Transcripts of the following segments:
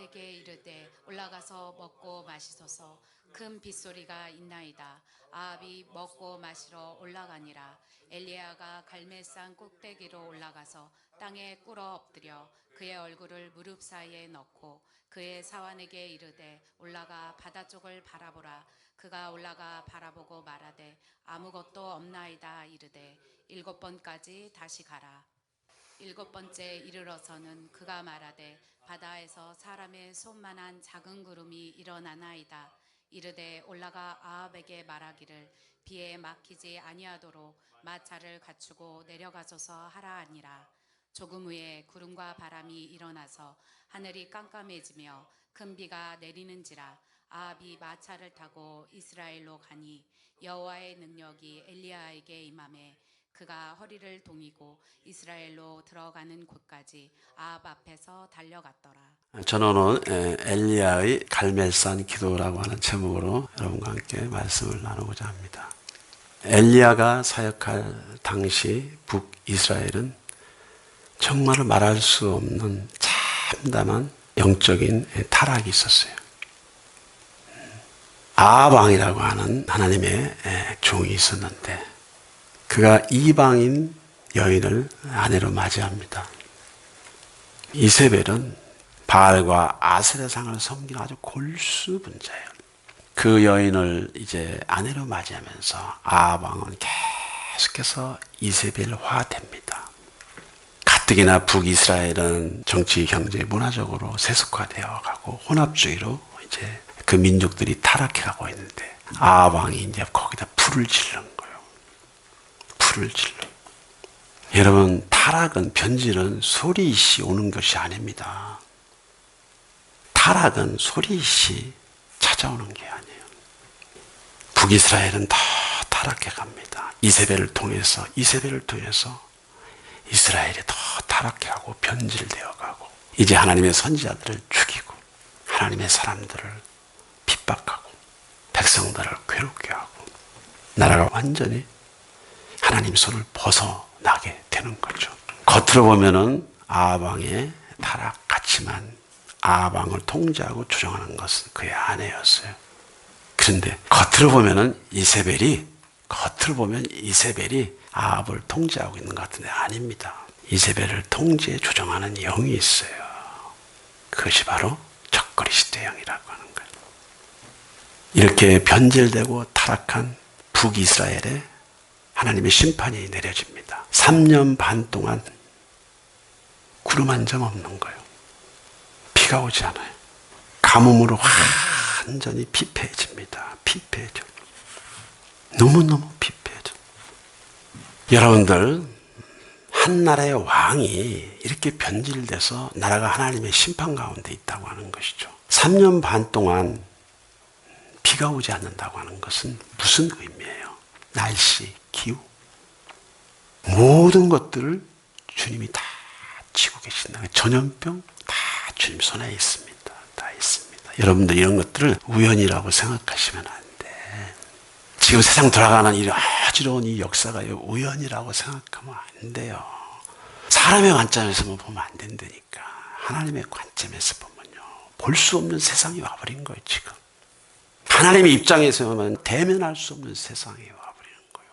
아합에게 이르되 올라가서 먹고 마시소서. 큰 빗소리가 있나이다. 아합이 먹고 마시러 올라가니라. 엘리야가 갈멜산 꼭대기로 올라가서 땅에 꿇어 엎드려 그의 얼굴을 무릎 사이에 넣고 그의 사환에게 이르되 올라가 바다 쪽을 바라보라. 그가 올라가 바라보고 말하되 아무것도 없나이다. 이르되 7번까지 다시 가라. 7번째 이르러서는 그가 말하되 바다에서 사람의 손만한 작은 구름이 일어나나이다. 이르되 올라가 아합에게 말하기를 비에 막히지 아니하도록 마차를 갖추고 내려가소서 하라 하니라. 조금 후에 구름과 바람이 일어나서 하늘이 깜깜해지며 큰 비가 내리는지라. 아합이 마차를 타고 이스라엘로 가니 여호와의 능력이 엘리야에게 임하매 그가 허리를 동이고 이스라엘로 들어가는 곳까지 아합 앞에서 달려갔더라. 저는 오늘 엘리야의 갈멜산 기도라고 하는 제목으로 여러분과 함께 말씀을 나누고자 합니다. 엘리야가 사역할 당시 북이스라엘은 정말 말할 수 없는 참담한 영적인 타락이 있었어요. 아합 왕이라고 하는 하나님의 종이 있었는데 그가 이방인 여인을 아내로 맞이합니다. 이세벨은 바알과 아세라상을 섬기는 아주 골수분자예요. 그 여인을 이제 아내로 맞이하면서 아합 왕은 계속해서 이세벨화됩니다. 가뜩이나 북이스라엘은 정치, 경제, 문화적으로 세속화되어 가고 혼합주의로 이제 그 민족들이 타락해가고 있는데 아합 왕이 이제 거기다 불을 지른 거예요. 불을 질러. 여러분, 타락은, 변질은 소리이시 오는 것이 아닙니다. 타락은 소리이시 찾아오는 게 아니에요. 북이스라엘은 더 타락해 갑니다. 이세벨을 통해서 이스라엘이 더 타락해가고 변질되어 가고 이제 하나님의 선지자들을 죽이고 하나님의 사람들을 핍박하고 백성들을 괴롭게 하고 나라가 완전히 하나님 손을 벗어나게 되는 거죠. 겉으로 보면은 아합 왕의 타락 같지만 아합 왕을 통제하고 조정하는 것은 그의 아내였어요. 그런데 겉으로 보면 이세벨이 아합을 통제하고 있는 것 같은데 아닙니다. 이세벨을 통제해 조정하는 영이 있어요. 그것이 바로 적그리스도 영이라고 하는 거예요. 이렇게 변질되고 타락한 북이스라엘에 하나님의 심판이 내려집니다. 3년 반 동안 구름 한 점 없는 거예요. 비가 오지 않아요. 가뭄으로 완전히 피폐해집니다. 피폐해져. 너무너무 피폐해져. 여러분들, 한 나라의 왕이 이렇게 변질돼서 나라가 하나님의 심판 가운데 있다고 하는 것이죠. 3년 반 동안 비가 오지 않는다고 하는 것은 무슨 의미예요? 날씨, 기후, 모든 것들을 주님이 다 지고 계신다. 전염병 다 주님 손에 있습니다. 다 있습니다. 여러분들 이런 것들을 우연이라고 생각하시면 안 돼. 지금 세상 돌아가는 이 어지러운 이 역사가 우연이라고 생각하면 안 돼요. 사람의 관점에서만 보면 안 된다니까. 하나님의 관점에서 보면요. 볼 수 없는 세상이 와버린 거예요, 지금. 하나님의 입장에서만 대면할 수 없는 세상이 와버리는 거예요.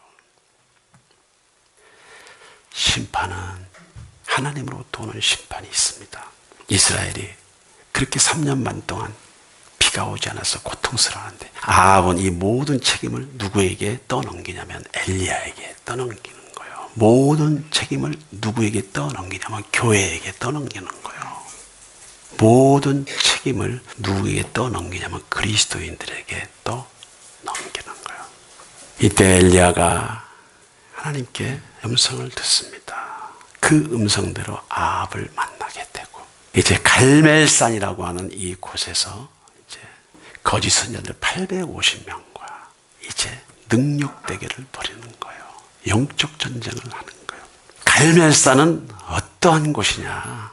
심판은 하나님으로부터 오는 심판이 있습니다. 이스라엘이 그렇게 3년 반 동안 비가 오지 않아서 고통스러워하는데 아합은 이 모든 책임을 누구에게 떠넘기냐면 엘리야에게 떠넘기는 거예요. 모든 책임을 누구에게 떠넘기냐면 교회에게 떠넘기는 거예요. 모든 책임을 누구에게 떠넘기냐면 그리스도인들에게 떠넘기는 거예요. 이때 엘리야가 하나님께 음성을 듣습니다. 그 음성대로 아합을 만나게 되고 이제 갈멜산이라고 하는 이 곳에서 이제 거짓 선자들 850명과 이제 능력 대결을 벌이는 거예요. 영적 전쟁을 하는 거예요. 갈멜산은 어떠한 곳이냐?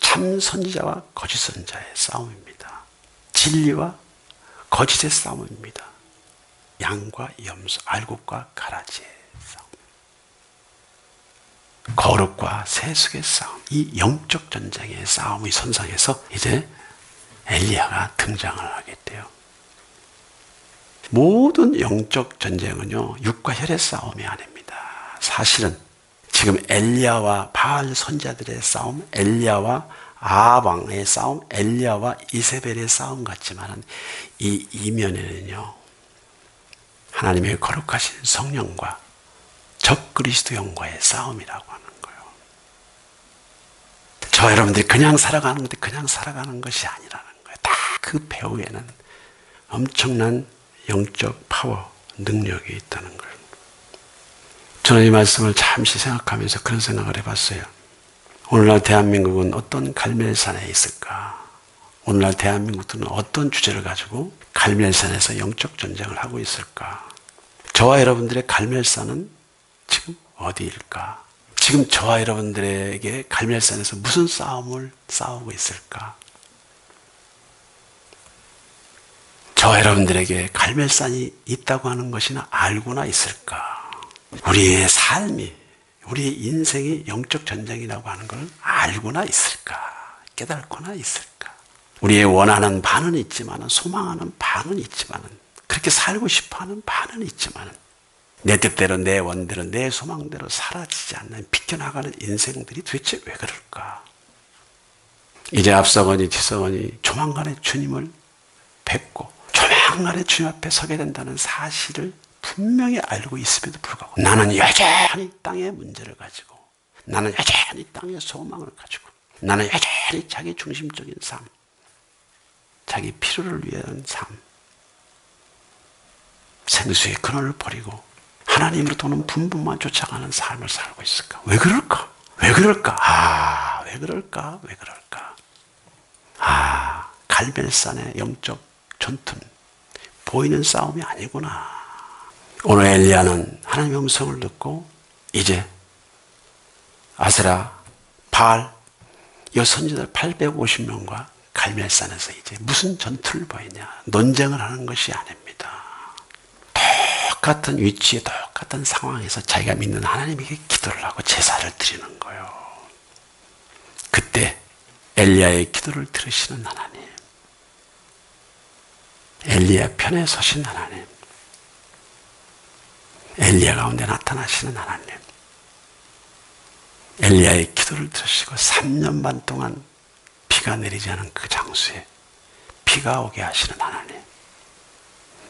참 선지자와 거짓 선지자의 싸움입니다. 진리와 거짓의 싸움입니다. 양과 염소, 알곡과 가라지의 싸움. 거룩과 세속의 싸움. 이 영적 전쟁의 싸움의 선상에서 이제 엘리야가 등장을 하게 돼요. 모든 영적 전쟁은요, 육과 혈의 싸움이 아닙니다. 사실은 지금 엘리야와 바알 선자들의 싸움, 엘리야와 아합 왕의 싸움, 엘리야와 이세벨의 싸움 같지만 이 이면에는요, 하나님의 거룩하신 성령과 적 그리스도형과의 싸움이라고 하는 거예요. 저 여러분들이 그냥 살아가는 건데 그냥 살아가는 것이 아니라는 거예요. 다 그 배후에는 엄청난 영적 파워, 능력이 있다는 걸. 저는 이 말씀을 잠시 생각하면서 그런 생각을 해봤어요. 오늘날 대한민국은 어떤 갈멜산에 있을까? 오늘날 대한민국들은 어떤 주제를 가지고 갈멜산에서 영적 전쟁을 하고 있을까? 저와 여러분들의 갈멜산은 지금 어디일까? 지금 저와 여러분들에게 갈멜산에서 무슨 싸움을 싸우고 있을까? 저와 여러분들에게 갈멜산이 있다고 하는 것이나 알고나 있을까? 우리의 삶이, 우리의 인생이 영적 전쟁이라고 하는 걸 알고나 있을까? 깨닫고나 있을까? 우리의 원하는 바는 있지만, 소망하는 바는 있지만, 그렇게 살고 싶어하는 바는 있지만, 내 뜻대로, 내 원대로, 내 소망대로 사라지지 않는 비켜나가는 인생들이 도대체 왜 그럴까? 이제 앞서거니 뒤서거니 조만간에 주님을 뵙고 조만간에 주님 앞에 서게 된다는 사실을 분명히 알고 있음에도 불구하고 나는 여전히 땅의 문제를 가지고, 나는 여전히 땅의 소망을 가지고, 나는 여전히 자기 중심적인 삶, 자기 필요를 위한 삶, 생수의 근원을 버리고 하나님으로부터 오는 분분만 쫓아가는 삶을 살고 있을까? 왜 그럴까? 왜 그럴까? 왜 그럴까? 왜 그럴까? 갈멜산의 영적 전투는 보이는 싸움이 아니구나. 오늘 엘리야는 하나님의 음성을 듣고 이제 아세라, 바알, 이 선지자들 850명과 갈멜산에서 이제 무슨 전투를 벌이냐, 논쟁을 하는 것이 아닙니다. 똑같은 위치에 똑같은 상황에서 자기가 믿는 하나님에게 기도를 하고 제사를 드리는 거예요. 그때 엘리야의 기도를 들으시는 하나님, 엘리야 편에 서신 하나님, 엘리야 가운데 나타나시는 하나님, 엘리야의 기도를 들으시고 3년 반 동안 비가 내리지 않은 그 장소에 비가 오게 하시는 하나님,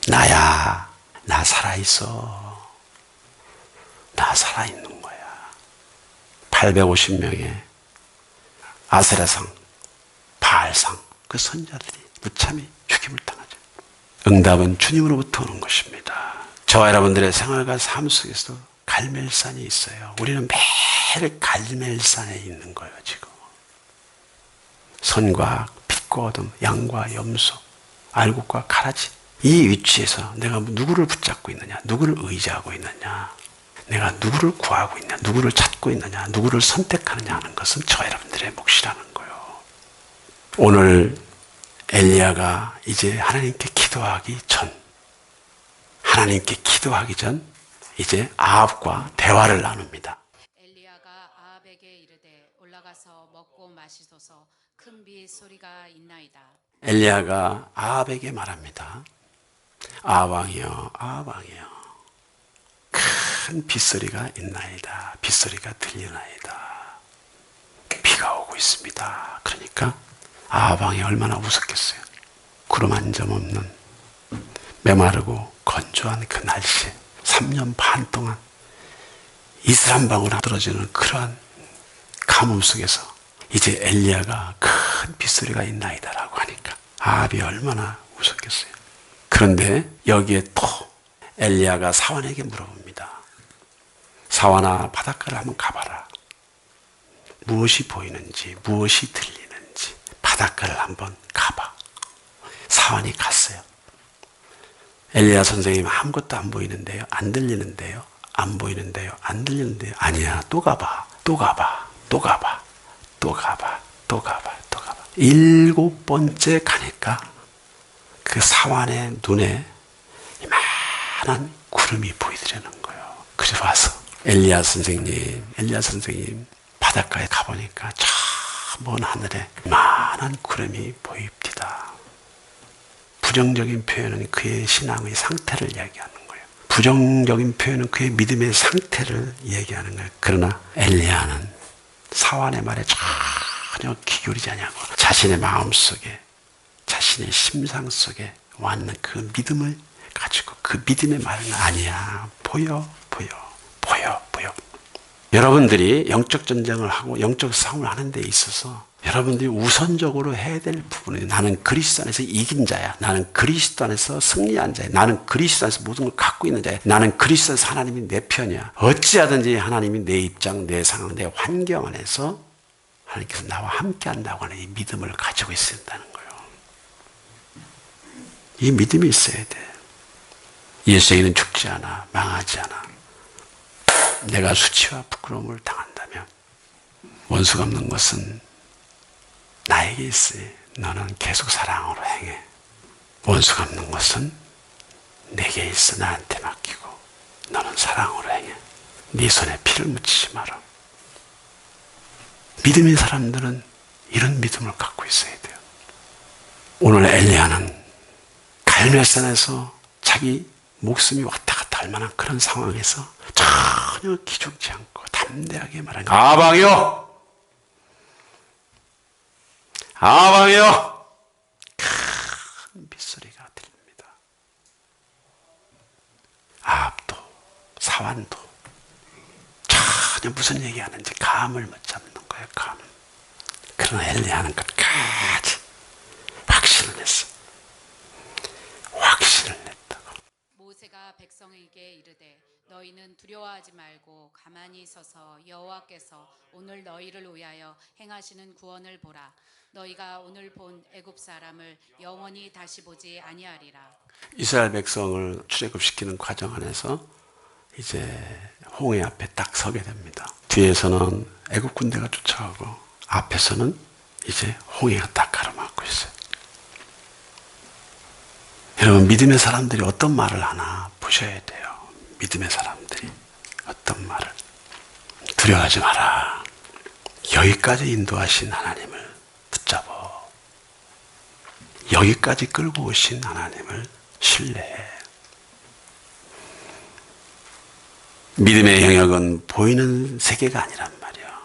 나야, 나 살아있어. 나 살아있는 거야. 850명의 아세라상, 바알상, 그 선자들이 무참히 죽임을 당하죠. 응답은 주님으로부터 오는 것입니다. 저와 여러분들의 생활과 삶 속에서 갈멜산이 있어요. 우리는 매일 갈멜산에 있는 거예요, 지금. 선과 빛과 어둠, 양과 염소, 알곡과 가라지. 이 위치에서 내가 누구를 붙잡고 있느냐, 누구를 의지하고 있느냐, 내가 누구를 구하고 있느냐, 누구를 찾고 있느냐, 누구를 선택하느냐 하는 것은 저 여러분들의 몫이라는 거예요. 오늘 엘리야가 이제 하나님께 기도하기 전, 이제 아합과 대화를 나눕니다. 엘리야가 아합에게 이르되 올라가서 먹고 마시소서, 큰 빗소리가 있나이다. 엘리야가 아합에게 말합니다. 아합 왕이여, 아합 왕이여, 큰 빗소리가 있나이다. 빗소리가 들리나이다. 비가 오고 있습니다. 그러니까 아합 왕이 얼마나 우습겠어요. 구름 한 점 없는 메마르고 건조한 그 날씨에 3년 반 동안 이슬 한 방울 안 떨어지는 그러한 가뭄 속에서 이제 엘리야가 큰 빗소리가 있나이다라고 하니까 아합이 얼마나 우습겠어요. 그런데 여기에 또 엘리야가 사환에게 물어봅니다. 사환아, 바닷가를 한번 가봐라. 무엇이 보이는지, 무엇이 들리는지 바닷가를 한번 가봐. 사환이 갔어요. 엘리야 선생님, 아무것도 안 보이는데요, 안 들리는데요, 안 보이는데요, 안 들리는데요. 아니야, 또 가봐, 또 가봐, 또 가봐, 또 가봐, 또 가봐, 또 가봐. 7번째 가니까 그 사환의 눈에 이만한 구름이 보이더라는 거예요. 그래서 와서 엘리야 선생님, 바닷가에 가보니까 저 먼 하늘에 이만한 구름이 보입니다. 부정적인 표현은 그의 신앙의 상태를 얘기하는 거예요. 부정적인 표현은 그의 믿음의 상태를 얘기하는 거예요. 그러나 엘리야는 사환의 말에 전혀 귀 기울이지 않냐고 자신의 마음속에 자신의 심상 속에 왔는 그 믿음을 가지고 그 믿음의 말은 아니야. 보여. 여러분들이 영적 전쟁을 하고 영적 싸움을 하는 데 있어서 여러분들이 우선적으로 해야 될 부분은 나는 그리스도 안에서 이긴 자야. 나는 그리스도 안에서 승리한 자야. 나는 그리스도 안에서 모든 걸 갖고 있는 자야. 나는 그리스도 안에서 하나님이 내 편이야. 어찌하든지 하나님이 내 입장, 내 상황, 내 환경 안에서 하나님께서 나와 함께 한다고 하는 이 믿음을 가지고 있어야 한다는 거예요. 이 믿음이 있어야 돼. 예수에게는 죽지 않아. 망하지 않아. 내가 수치와 부끄러움을 당한다면 원수 갚는 것은 나에게 있으니 너는 계속 사랑으로 행해. 원수 갚는 것은 내게 있어 나한테 맡기고 너는 사랑으로 행해. 네 손에 피를 묻히지 마라. 믿음의 사람들은 이런 믿음을 갖고 있어야 돼요. 오늘 엘리야는 갈멜산에서 자기 목숨이 왔다 갔다 할 만한 그런 상황에서 전혀 기죽지 않고 담대하게 말하는 거예요. 아방이요! 큰 빗소리가 들립니다. 아합도 사환도 전혀 무슨 얘기하는지 감을 못 잡는 거예요. 감. 그러나 엘리야는 끝까지 확신을 냈어. 확신을 냈다고. 모세가 백성에게 이르되 너희는 두려워하지 말고 가만히 서서 여호와께서 오늘 너희를 위하여 행하시는 구원을 보라. 너희가 오늘 본 애굽 사람을 영원히 다시 보지 아니하리라. 이스라엘 백성을 출애굽시키는 과정 안에서 이제 홍해 앞에 딱 서게 됩니다. 뒤에서는 애굽 군대가 쫓아오고 앞에서는 이제 홍해가 딱 가로막고 있어요. 여러분 믿음의 사람들이 어떤 말을 하나 보셔야 돼요. 믿음의 사람들이 어떤 말을. 두려워하지 마라. 여기까지 인도하신 하나님을 붙잡아. 여기까지 끌고 오신 하나님을 신뢰해. 믿음의 영역은 보이는 세계가 아니란 말이야.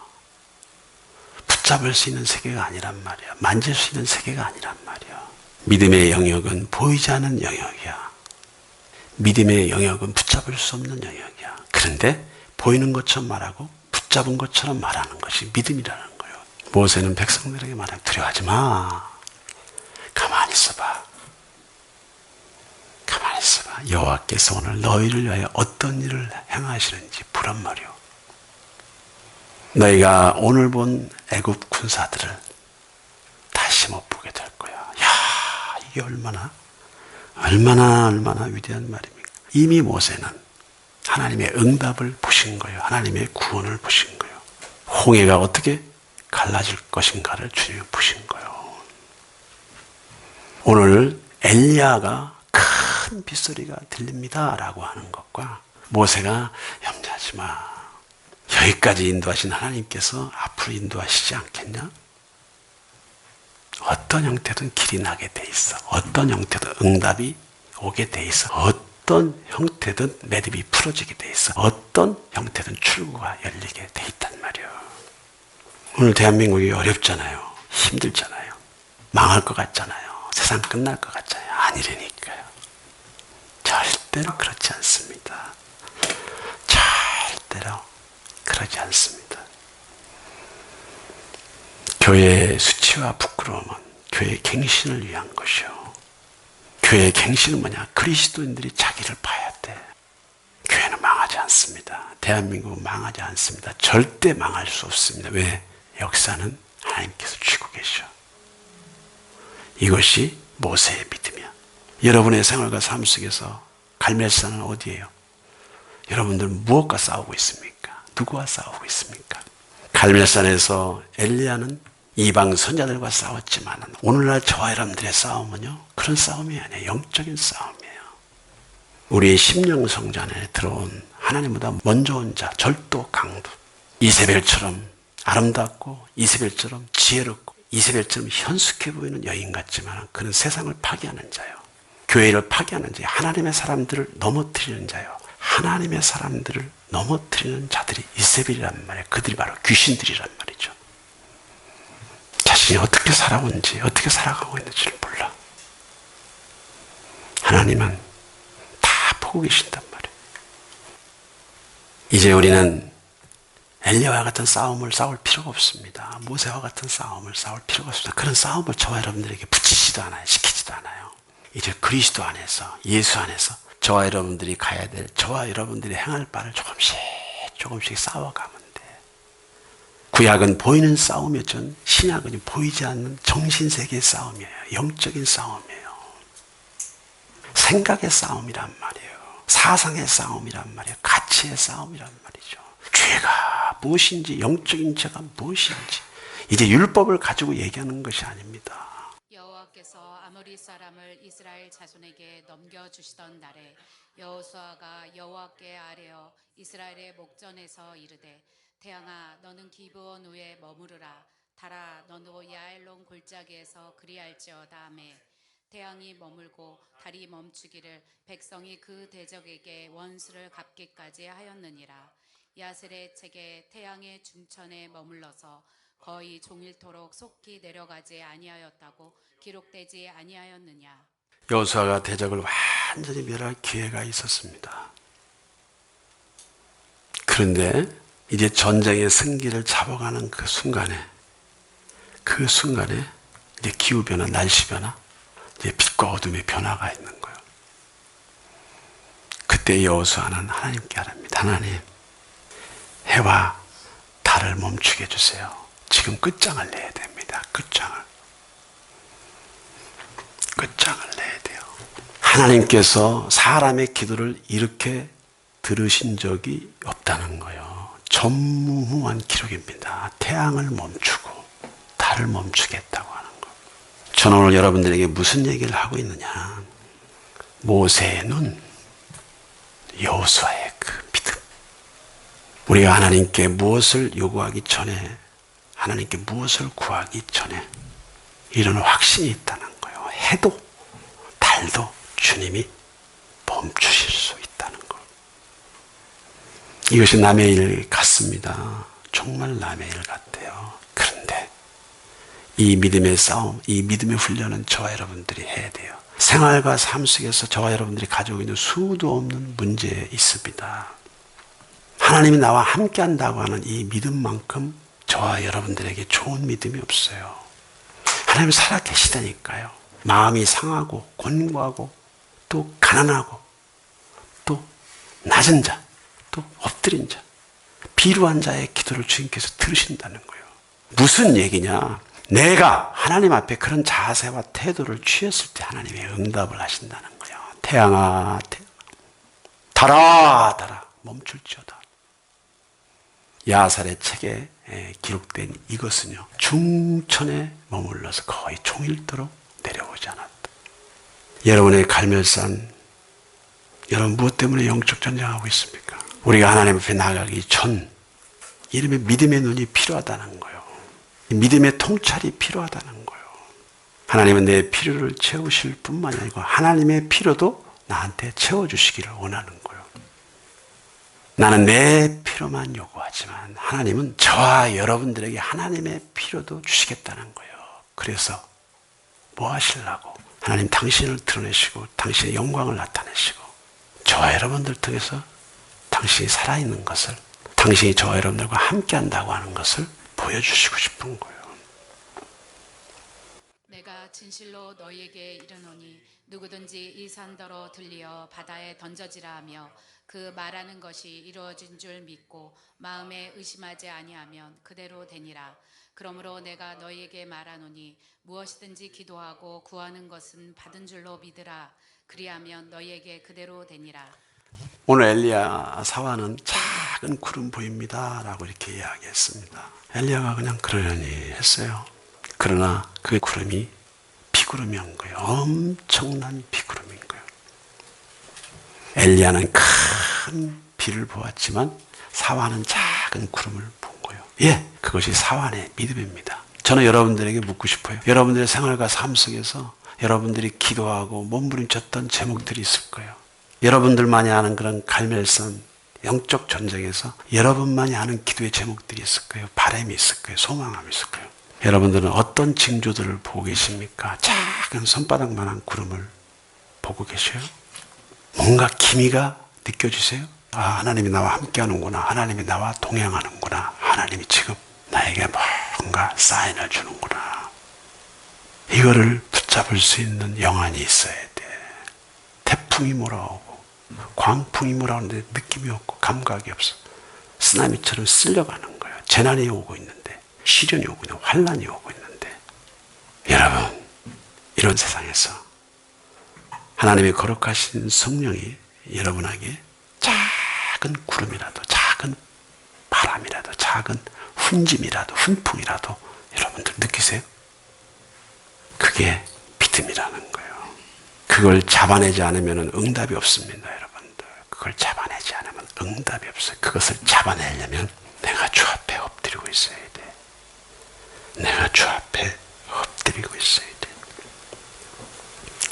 붙잡을 수 있는 세계가 아니란 말이야. 만질 수 있는 세계가 아니란 말이야. 믿음의 영역은 보이지 않는 영역이야. 믿음의 영역은 붙잡을 수 없는 영역이야. 그런데 보이는 것처럼 말하고 붙잡은 것처럼 말하는 것이 믿음이라는 거예요. 모세는 백성들에게 말하면 두려워하지 마. 가만히 있어봐. 가만히 있어봐. 여호와께서 오늘 너희를 위하여 어떤 일을 행하시는지 보란 말이요. 너희가 오늘 본 애굽 군사들을 다시 못 보게 될 거야. 야, 이게 얼마나 위대한 말입니까? 이미 모세는 하나님의 응답을 보신 거예요. 하나님의 구원을 보신 거예요. 홍해가 어떻게 갈라질 것인가를 주님이 보신 거예요. 오늘 엘리야가 큰 빗소리가 들립니다 라고 하는 것과 모세가 염려하지 마. 여기까지 인도하신 하나님께서 앞으로 인도하시지 않겠냐? 어떤 형태든 길이 나게 돼 있어. 어떤 형태든 응답이 오게 돼 있어. 어떤 형태든 매듭이 풀어지게 돼 있어. 어떤 형태든 출구가 열리게 돼 있단 말이에요. 오늘 대한민국이 어렵잖아요. 힘들잖아요. 망할 것 같잖아요. 세상 끝날 것 같잖아요. 아니라니까요. 절대로 그렇지 않습니다. 절대로 그러지 않습니다. 교회의 수치와 부끄러움은 교회의 갱신을 위한 것이요. 교회의 갱신은 뭐냐? 그리스도인들이 자기를 봐야 돼. 교회는 망하지 않습니다. 대한민국은 망하지 않습니다. 절대 망할 수 없습니다. 왜? 역사는 하나님께서 쥐고 계셔. 이것이 모세의 믿음이야. 여러분의 생활과 삶 속에서 갈멜산은 어디예요? 여러분들은 무엇과 싸우고 있습니까? 누구와 싸우고 있습니까? 갈멜산에서 엘리야는 이방 선자들과 싸웠지만 오늘날 저와 여러분들의 싸움은요, 그런 싸움이 아니에요. 영적인 싸움이에요. 우리의 심령 성전 안에 들어온 하나님보다 먼저 온 자, 절도 강도, 이세벨처럼 아름답고 이세벨처럼 지혜롭고 이세벨처럼 현숙해 보이는 여인 같지만 그는 세상을 파괴하는 자요. 교회를 파괴하는 자, 하나님의 사람들을 넘어뜨리는 자요. 하나님의 사람들을 넘어뜨리는 자들이 이세벨이란 말이에요. 그들이 바로 귀신들이란 말이죠. 자신이 어떻게 살아온지, 어떻게 살아가고 있는지를 몰라. 하나님은 다 보고 계신단 말이에요. 이제 우리는 엘리야와 같은 싸움을 싸울 필요가 없습니다. 모세와 같은 싸움을 싸울 필요가 없습니다. 그런 싸움을 저와 여러분들에게 붙이지도 않아요. 시키지도 않아요. 이제 그리스도 안에서, 예수 안에서 저와 여러분들이 가야 될, 저와 여러분들이 행할 바를 조금씩 싸워가면 돼. 구약은 보이는 싸움이었죠. 신약은 보이지 않는 정신세계의 싸움이에요. 영적인 싸움이에요. 생각의 싸움이란 말이에요. 사상의 싸움이란 말이에요. 가치의 싸움이란 말이죠. 죄가 무엇인지, 영적인 죄가 무엇인지, 이제 율법을 가지고 얘기하는 것이 아닙니다. 여호와께서 아모리 사람을 이스라엘 자손에게 넘겨주시던 날에 여호수아가 여호와께 아뢰어 이스라엘의 목전에서 이르되 태양아 너는 기브온 위에 머무르라 달아 너도 야엘론 골짜기에서 그리할지어다 하매 태양이 머물고 달이 멈추기를 백성이 그 대적에게 원수를 갚기까지 하였느니라. 야셀의 책에 태양의 중천에 머물러서 거의 종일토록 속히 내려가지 아니하였다고 기록되지 아니하였느냐. 여호수아가 대적을 완전히 멸할 기회가 있었습니다. 그런데 이제 전쟁의 승기를 잡아가는 그 순간에 이제 기후변화, 날씨변화, 이제 빛과 어둠의 변화가 있는 거예요. 그때 여호수아는 하나님께 아뢰입니다. 하나님, 해와 달을 멈추게 해주세요. 지금 끝장을 내야 됩니다. 끝장을 내야 돼요. 하나님께서 사람의 기도를 이렇게 들으신 적이 없다는 거예요. 전무후무한 기록입니다. 태양을 멈추고 달을 멈추겠다고 하는 거. 저는 오늘 여러분들에게 무슨 얘기를 하고 있느냐. 모세의 눈, 여호수아의 그 믿음. 우리가 하나님께 무엇을 요구하기 전에, 하나님께 무엇을 구하기 전에 이런 확신이 있다는 거예요. 해도 달도 주님이 멈추실 수 있다는 거. 이것이 남의 일 같습니다. 정말 남의 일 같아요. 그런데 이 믿음의 싸움, 이 믿음의 훈련은 저와 여러분들이 해야 돼요. 생활과 삶 속에서 저와 여러분들이 가지고 있는 수도 없는 문제 있습니다. 하나님이 나와 함께 한다고 하는 이 믿음만큼 저와 여러분들에게 좋은 믿음이 없어요. 하나님 살아 계시다니까요. 마음이 상하고 곤고하고 또 가난하고 또 낮은 자, 또 엎드린 자, 비루한 자의 기도를 주님께서 들으신다는 거예요. 무슨 얘기냐? 내가 하나님 앞에 그런 자세와 태도를 취했을 때 하나님의 응답을 하신다는 거예요. 태양아, 달아, 달아, 멈출지어다. 야살의 책에 기록된 이것은요, 중천에 머물러서 거의 종일도록 내려오지 않았다. 여러분의 갈멜산, 여러분 무엇 때문에 영적 전쟁하고 있습니까? 우리가 하나님 앞에 나가기 전 이름의 믿음의 눈이 필요하다는 거예요. 믿음의 통찰이 필요하다는 거예요. 하나님은 내 필요를 채우실 뿐만 아니고 하나님의 필요도 나한테 채워주시기를 원하는 거예요. 나는 내 필요만 요구하지만 하나님은 저와 여러분들에게 하나님의 필요도 주시겠다는 거예요. 그래서 뭐 하시려고? 하나님 당신을 드러내시고 당신의 영광을 나타내시고 저와 여러분들 통해서 당신이 살아있는 것을, 당신이 저와 여러분들과 함께 한다고 하는 것을 보여주시고 싶은 거예요. 내가 진실로 너희에게 이르노니 누구든지 이 산더러 들리어 바다에 던져지라 하며 그 말하는 것이 이루어진 줄 믿고 마음에 의심하지 아니하면 그대로 되니라. 그러므로 내가 너희에게 말하노니 무엇이든지 기도하고 구하는 것은 받은 줄로 믿으라. 그리하면 너희에게 그대로 되니라. 오늘 엘리야 사화는 작은 구름 보입니다 라고 이렇게 이야기했습니다. 엘리야가 그냥 그러려니 했어요. 그러나 그 구름이 비구름이었던 거예요. 엄청난 비구름인 거예요. 엘리야는 큰 비를 보았지만 사화는 작은 구름을 본 거예요. 예, 그것이 사화의 믿음입니다. 저는 여러분들에게 묻고 싶어요. 여러분들의 생활과 삶 속에서 여러분들이 기도하고 몸부림쳤던 제목들이 있을 거예요. 여러분들만이 아는 그런 갈멜산 영적 전쟁에서 여러분만이 아는 기도의 제목들이 있을 거예요. 바람이 있을 거예요. 소망함이 있을 거예요. 여러분들은 어떤 징조들을 보고 계십니까? 작은 손바닥만한 구름을 보고 계셔요? 뭔가 기미가 느껴지세요? 아, 하나님이 나와 함께 하는구나. 하나님이 나와 동행하는구나. 하나님이 지금 나에게 뭔가 사인을 주는구나. 이거를 붙잡을 수 있는 영안이 있어야 돼. 태풍이 몰아오고 광풍이 몰아오는데 느낌이 없고 감각이 없어. 쓰나미처럼 쓸려가는 거예요. 재난이 오고 있는데, 시련이 오고 있는데, 환란이 오고 있는데. 여러분, 이런 세상에서 하나님의 거룩하신 성령이 여러분에게 작은 구름이라도, 작은 바람이라도, 작은 훈짐이라도, 훈풍이라도 여러분들 느끼세요? 그게 믿음이라는 거예요. 그걸 잡아내지 않으면 응답이 없습니다, 여러분들. 그걸 잡아내지 않으면 응답이 없어요. 그것을 잡아내려면 내가 주 앞에 엎드리고 있어야 돼. 내가 주 앞에 엎드리고 있어야 돼.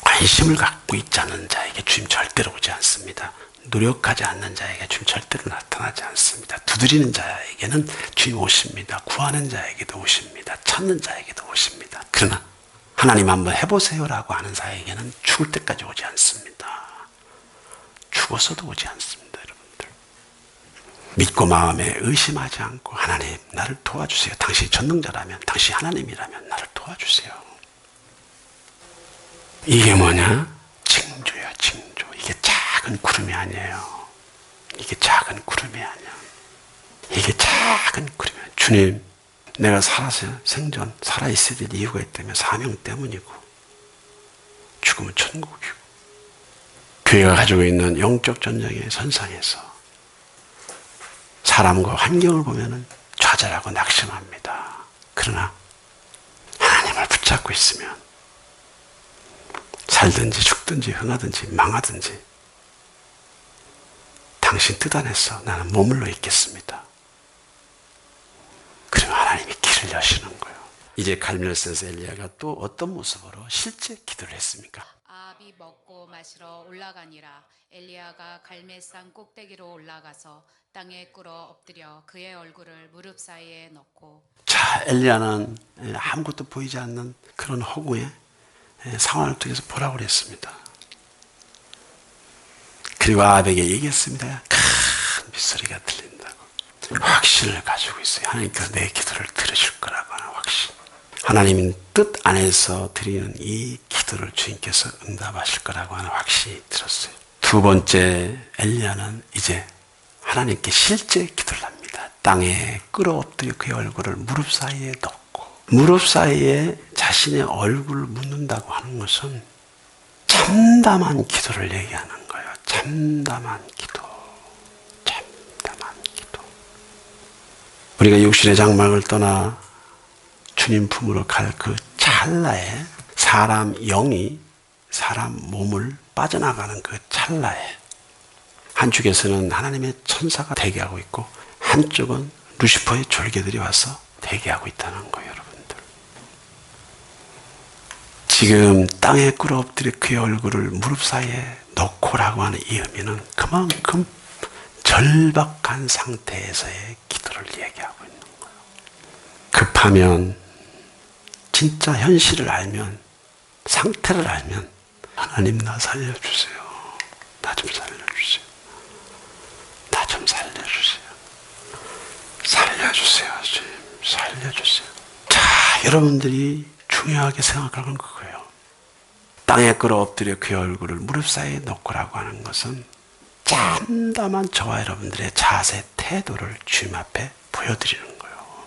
관심을 갖고 있지 않은 자에게 주님 절대로 오지 않습니다. 노력하지 않는 자에게 주님 절대로 나타나지 않습니다. 두드리는 자에게는 주님 오십니다. 구하는 자에게도 오십니다. 찾는 자에게도 오십니다. 그러나 하나님 한번 해보세요라고 하는 자에게는 죽을 때까지 오지 않습니다. 죽어서도 오지 않습니다, 여러분들. 믿고 마음에 의심하지 않고 하나님 나를 도와주세요. 당신이 전능자라면, 당신이 하나님이라면 나를 도와주세요. 이게 뭐냐? 징조야, 징조. 이게 작은 구름이 아니에요. 이게 작은 구름이 아니야. 이게 작은 구름이야. 주님, 내가 생전 살아있어야 될 이유가 있다면 사명 때문이고, 죽으면 천국이고, 교회가 가지고 있는 영적 전쟁의 선상에서 사람과 환경을 보면 좌절하고 낙심합니다. 그러나 하나님을 붙잡고 있으면 살든지 죽든지 흥하든지 망하든지 당신 뜻 안에서 나는 머물러 있겠습니다. 그러면 하나님이 길을 여시는 거예요. 이제 갈멜산에서 엘리야가 또 어떤 모습으로 실제 기도를 했습니까? 아합이 먹고 마시러 올라가니라. 엘리야가 갈멜산 꼭대기로 올라가서 땅에 꿇어 엎드려 그의 얼굴을 무릎 사이에 넣고. 자, 엘리야는 아무것도 보이지 않는 그런 허구의 상황을 통해서 보라고 그랬습니다. 그리고 아합에게 얘기했습니다. 큰 빗소리가 들린다고. 확신을 가지고 있어요. 하나님께서 내 기도를 들으실 거라고 하는 확신. 하나님의 뜻 안에서 드리는 이 기도를 주님께서 응답하실 거라고 하는 확신이 들었어요. 두 번째, 엘리야는 이제 하나님께 실제 기도를 합니다. 땅에 끌어엎드려 그의 얼굴을 무릎 사이에 넣고, 무릎 사이에 자신의 얼굴을 묻는다고 하는 것은 참담한 기도를 얘기하는 거예요. 참담한 기도. 참담한 기도. 우리가 육신의 장막을 떠나 주님 품으로 갈 그 찰나에 사람 영이 사람 몸을 빠져나가는 그 찰나에 한쪽에서는 하나님의 천사가 대기하고 있고 한쪽은 루시퍼의 졸개들이 와서 대기하고 있다는 거예요, 여러분들. 지금 땅에 꿇어 엎드려 그의 얼굴을 무릎 사이에 넣고라고 하는 이 의미는 그만큼 절박한 상태에서의 기도를 얘기하고 있는 거예요. 급하면, 진짜 현실을 알면, 상태를 알면 하나님 나 살려주세요. 나 좀 살려주세요. 나 좀 살려주세요. 살려주세요. 주님 살려주세요. 자, 여러분들이 중요하게 생각하는 그거예요. 땅에 끌어 엎드려 그의 얼굴을 무릎 사이에 넣고라고 하는 것은 참담한 저와 여러분들의 자세, 태도를 주님 앞에 보여드리는 거예요.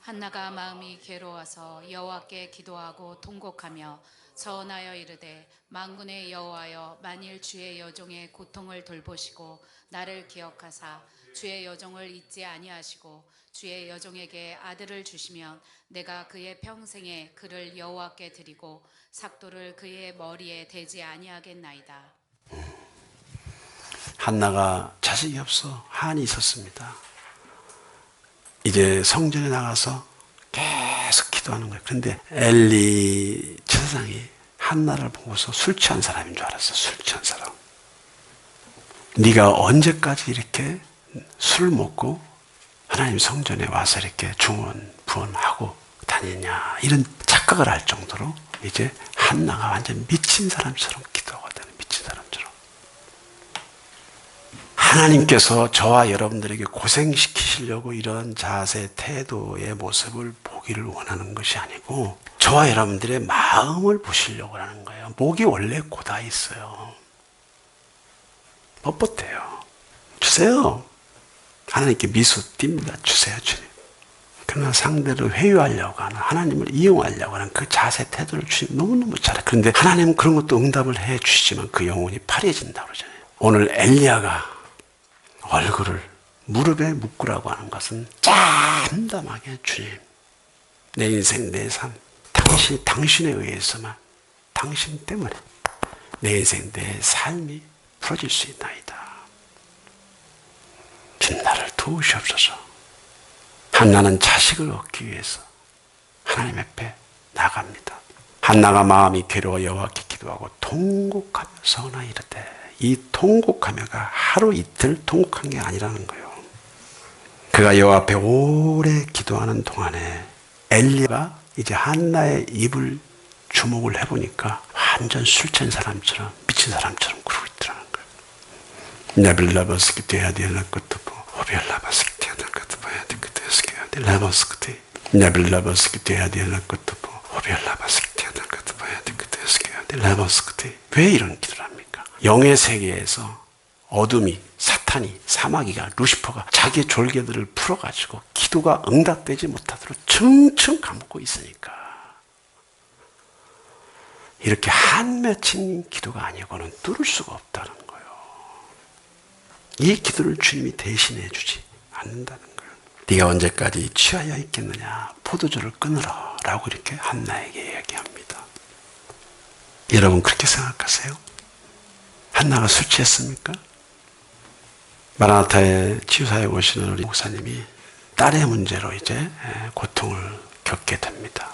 한나가 마음이 괴로워서 여호와께 기도하고 통곡하며 전하여 이르되 만군의 여호와여, 만일 주의 여종의 고통을 돌보시고 나를 기억하사 주의 여종을 잊지 아니하시고 주의 여종에게 아들을 주시면 내가 그의 평생에 그를 여호와께 드리고 삭도를 그의 머리에 대지 아니하겠나이다. 한나가 자식이 없어 한이 있었습니다. 이제 성전에 나가서 계속 기도하는 거예요. 그런데 엘리 세상이 한나를 보고서 술 취한 사람인 줄 알았어. 술 취한 사람. 네가 언제까지 이렇게 술을 먹고 하나님 성전에 와서 이렇게 중언 부언하고 다니냐, 이런 착각을 할 정도로 이제 한나가 완전 미친 사람처럼 기도하고 다니는, 미친 사람처럼. 하나님께서 저와 여러분들에게 고생시키시려고 이런 자세, 태도의 모습을 보기를 원하는 것이 아니고 저와 여러분들의 마음을 보시려고 하는 거예요. 목이 원래 고다 있어요. 뻣뻣해요. 주세요. 하나님께 미소 띕니다. 주세요, 주님. 그러나 상대를 회유하려고 하는, 하나님을 이용하려고 하는 그 자세, 태도를 주님 너무너무 잘해. 그런데 하나님은 그런 것도 응답을 해 주시지만 그 영혼이 파래진다고 그러잖아요. 오늘 엘리야가 얼굴을 무릎에 묶으라고 하는 것은 담담하게, 주님, 내 인생, 내 삶, 당신에 의해서만, 당신 때문에 내 인생, 내 삶이 풀어질 수 있나이다. 주님, 나를 도우시옵소서. 한나는 자식을 얻기 위해서 하나님 앞에 나갑니다. 한나가 마음이 괴로워 여호와께 기도하고 통곡하며 서나 이르되, 이 통곡하며가 하루 이틀 통곡한 게 아니라는 거예요. 그가 여호와 앞에 오래 기도하는 동안에 엘리야가 이제 한나의 입을 주목을 해보니까 완전 술 취한 사람처럼, 미친 사람처럼 그러고 있더라는 거예요. 네빌라바스키테 야디엘라 것도 보 호비엘라바스키테 야디엘라 것도 봐야 돼. 그때 스키야디 라바스키테 네빌라바스키테 야디엘라 것도 보 호비엘라바스키테 야디엘라 것도 봐야 돼. 그때 스키야디 라바스키테. 왜 이런 기도를 합니까? 영의 세계에서 어둠이, 사탄이, 사마귀가, 루시퍼가 자기의 졸개들을 풀어가지고 기도가 응답되지 못하도록 층층 감고 있으니까 이렇게 한 맺힌 기도가 아니고는 뚫을 수가 없다는 거예요. 이 기도를 주님이 대신해 주지 않는다는 거예요. 네가 언제까지 취하여 있겠느냐, 포도주를 끊으라 라고 이렇게 한나에게 이야기합니다. 여러분 그렇게 생각하세요? 한나가 술 취했습니까? 마라나타의 치유사에 오시는 우리 목사님이 딸의 문제로 이제 고통을 겪게 됩니다.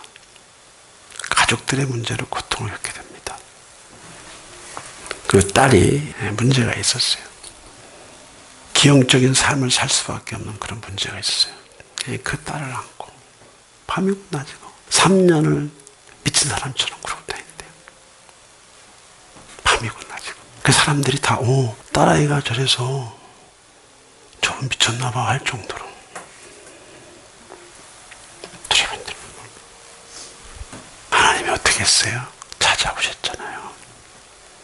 가족들의 문제로 고통을 겪게 됩니다. 그 딸이 문제가 있었어요. 기형적인 삶을 살 수밖에 없는 그런 문제가 있었어요. 그 딸을 안고 밤이 낮이고 3년을 미친 사람처럼 그러고 다닌대요. 밤이고 낮이고. 그 사람들이 다 딸아이가 저래서 조금 미쳤나봐 할 정도로 두려움들. 하나님이 어떻게 했어요? 찾아오셨잖아요.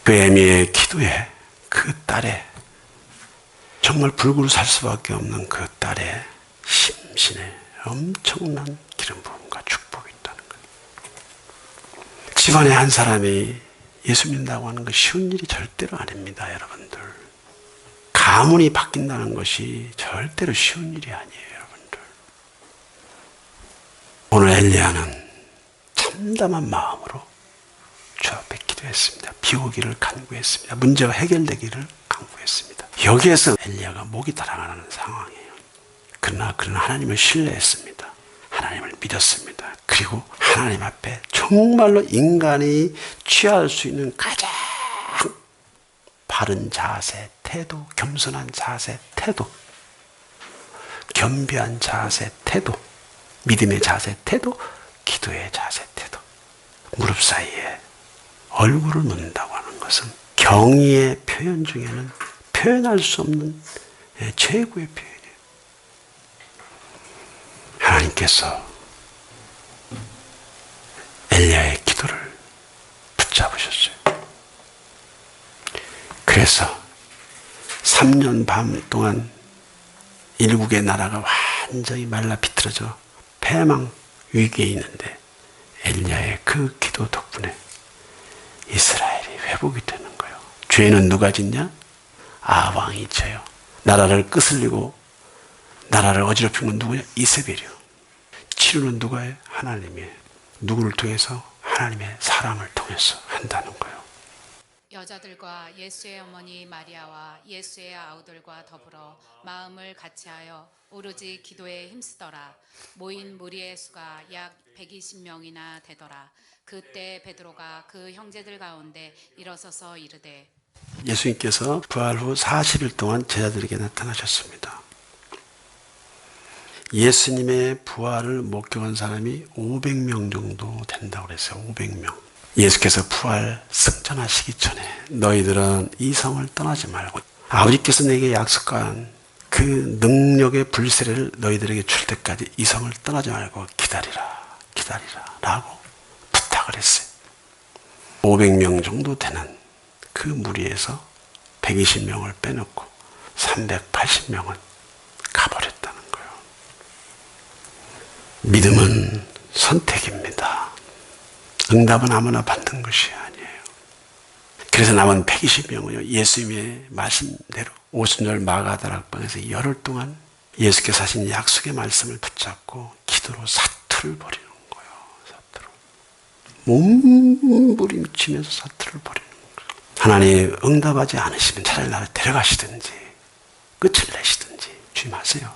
그 애미의 기도에 그 딸의, 정말 불구로 살 수밖에 없는 그 딸의 심신에 엄청난 기름 부음과 축복이 있다는 거예요. 집안에 한 사람이 예수 믿는다고 하는 거 쉬운 일이 절대로 아닙니다, 여러분들. 가문이 바뀐다는 것이 절대로 쉬운 일이 아니에요, 여러분들. 오늘 엘리야는 참담한 마음으로 주 앞에 기도했습니다. 비오기를 간구했습니다. 문제가 해결되기를 간구했습니다. 여기에서 엘리야가 목이 달아나는 상황이에요. 그러나 그는 하나님을 신뢰했습니다. 하나님을 믿었습니다. 그리고 하나님 앞에 정말로 인간이 취할 수 있는 가장 바른 자세, 태도, 겸손한 자세, 태도, 겸비한 자세, 태도, 믿음의 자세, 태도, 기도의 자세, 태도. 무릎 사이에 얼굴을 놓는다고 하는 것은 경의의 표현 중에는 표현할 수 없는 최고의 표현이에요. 하나님께서 엘리야의 기도를 붙잡으셨어요. 그래서 3년 반 동안 일국의 나라가 완전히 말라 비틀어져 패망 위기에 있는데 엘리야의 그 기도 덕분에 이스라엘이 회복이 되는 거예요. 죄는 누가 짓냐? 아왕이 져요. 나라를 끄슬리고 나라를 어지럽힌 건 누구냐? 이세벨이요. 치료는 누가 해? 하나님이. 누구를 통해서? 하나님의 사람을 통해서 한다는 거예요. 여자들과 예수의 어머니 마리아와 예수의 아우들과 더불어 마음을 같이하여 오로지 기도에 힘쓰더라. 모인 무리의 수가 약 120명이나 되더라. 그때 베드로가 그 형제들 가운데 일어서서 이르되 예수님께서 부활 후 40일 동안 제자들에게 나타나셨습니다. 예수님의 부활을 목격한 사람이 500명 정도 된다고 그랬어요. 500명. 예수께서 부활 승천하시기 전에 너희들은 이 성을 떠나지 말고 아버지께서 내게 약속한 그 능력의 불세례를 너희들에게 줄 때까지 이 성을 떠나지 말고 기다리라 라고 부탁을 했어요. 500명 정도 되는 그 무리에서 120명을 빼놓고 380명은 가버렸다는 거예요. 믿음은 선택입니다. 응답은 아무나 받는 것이 아니에요. 그래서 남은 120명은요, 예수님의 말씀대로 오순절 마가다락방에서 열흘 동안 예수께서 하신 약속의 말씀을 붙잡고 기도로 사투를 벌이는 거예요. 사투를. 몸부림치면서 사투를 벌이는 거예요. 하나님 응답하지 않으시면 차라리 나를 데려가시든지 끝을 내시든지 주님 하세요.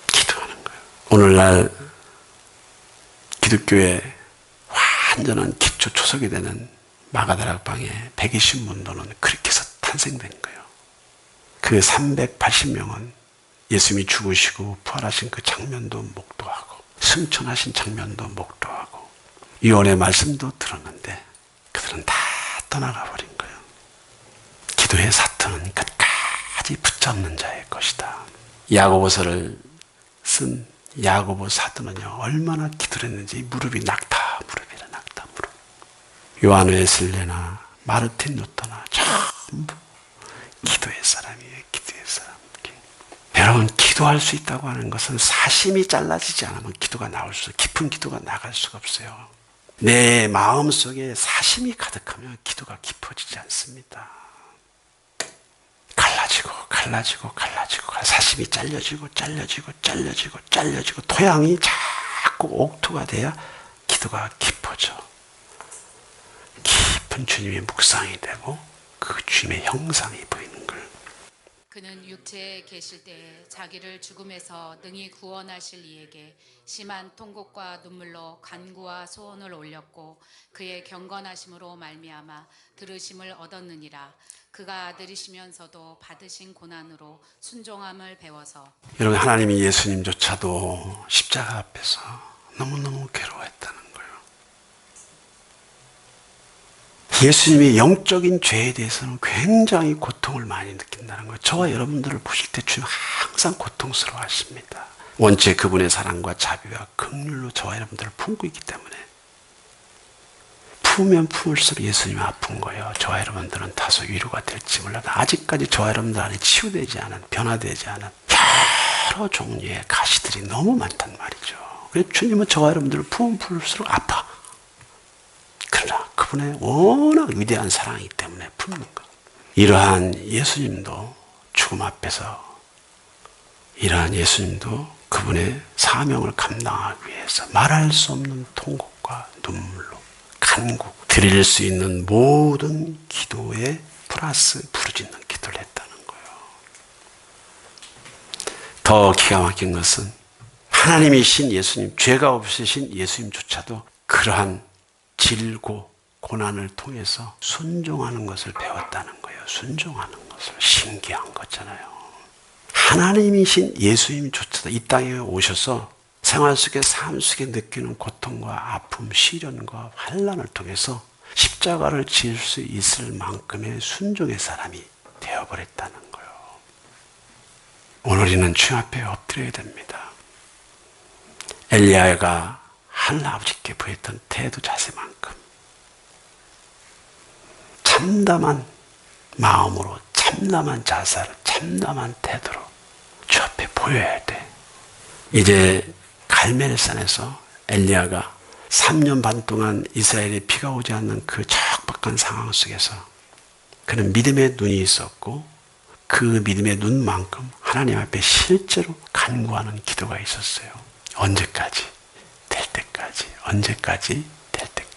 기도하는 거예요. 오늘날 기독교의 완전한 기초 초석이 되는 마가다락방의 120문도는 그렇게 해서 탄생된 거예요. 그 380명은 예수님이 죽으시고 부활하신 그 장면도 목도하고 승천하신 장면도 목도하고 유언의 말씀도 들었는데 그들은 다 떠나가 버린 거예요. 기도의 사투는 끝까지 붙잡는 자의 것이다. 야고보서를 쓴 야고보 사도는요, 얼마나 기도를 했는지 무릎이 낙타 무릎이라 낙타 무릎. 요한 웨슬레나 마르틴 루터나 전부 기도의 사람이에요. 기도의 사람. 여러분, 기도할 수 있다고 하는 것은 사심이 잘라지지 않으면 기도가 나올 수, 깊은 기도가 나갈 수가 없어요. 내 마음속에 사심이 가득하면 기도가 깊어지지 않습니다. 갈라지고 사심이 잘려지고 토양이 자꾸 옥토가 돼야 기도가 깊어져. 깊은 주님의 묵상이 되고 그 주님의 형상이 보이는 걸. 그는 육체에 계실 때에 자기를 죽음에서 능히 구원하실 이에게 심한 통곡과 눈물로 간구와 소원을 올렸고 그의 경건하심으로 말미암아 들으심을 얻었느니라. 그가 아들이시면서도 받으신 고난으로 순종함을 배워서. 여러분, 하나님이 예수님조차도 십자가 앞에서 너무너무 괴로워했다는 거예요. 예수님의 영적인 죄에 대해서는 굉장히 고통을 많이 느낀다는 거예요. 저와 여러분들을 보실 때 주님 항상 고통스러워 하십니다. 원체 그분의 사랑과 자비와 긍휼로 저와 여러분들을 품고 있기 때문에 품으면 품을수록 예수님이 아픈 거예요. 저와 여러분들은 다소 위로가 될지 몰라도 아직까지 저와 여러분들 안에 치유되지 않은, 변화되지 않은 여러 종류의 가시들이 너무 많단 말이죠. 그래서 주님은 저와 여러분들을 품으면 품을수록 아파. 그러나 그분의 워낙 위대한 사랑이기 때문에 품는 것. 이러한 예수님도 죽음 앞에서 이러한 예수님도 그분의 사명을 감당하기 위해서 말할 수 없는 통곡과 눈물로 간구, 드릴 수 있는 모든 기도에 플러스 부르짖는 기도를 했다는 거예요. 더 기가 막힌 것은 하나님이신 예수님, 죄가 없으신 예수님조차도 그러한 질고 고난을 통해서 순종하는 것을 배웠다는 거예요. 순종하는 것을. 신기한 거잖아요. 하나님이신 예수님조차도 이 땅에 오셔서 생활 속에 삶 속에 느끼는 고통과 아픔, 시련과 환난을 통해서 십자가를 지을 수 있을 만큼의 순종의 사람이 되어버렸다는 거예요. 오늘 우리는 주님 앞에 엎드려야 됩니다. 엘리야가 하늘 아버지께 보였던 태도 자세만큼 참담한 마음으로, 참담한 자세로, 참담한 태도로 주 앞에 보여야 돼. 이제 갈멜산에서 엘리야가 3년 반 동안 이스라엘에 비가 오지 않는 그 척박한 상황 속에서 그는 믿음의 눈이 있었고 그 믿음의 눈만큼 하나님 앞에 실제로 간구하는 기도가 있었어요. 언제까지? 될 때까지. 언제까지? 될 때까지.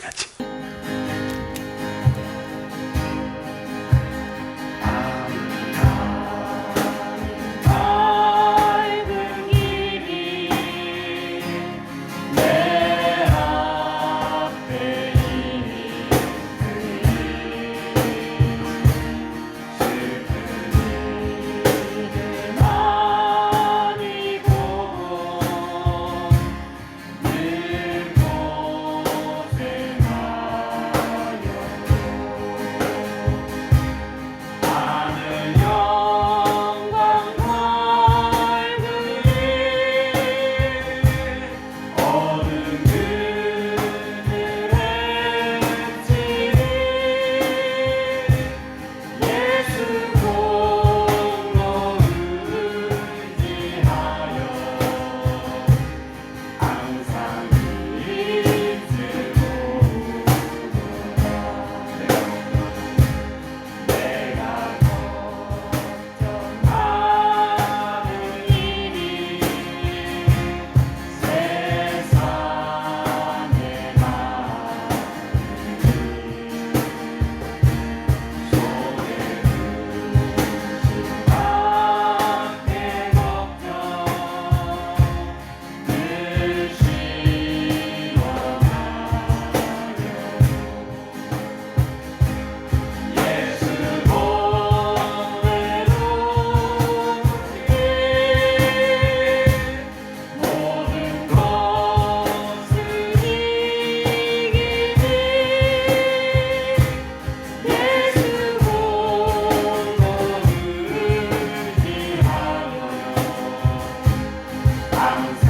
항상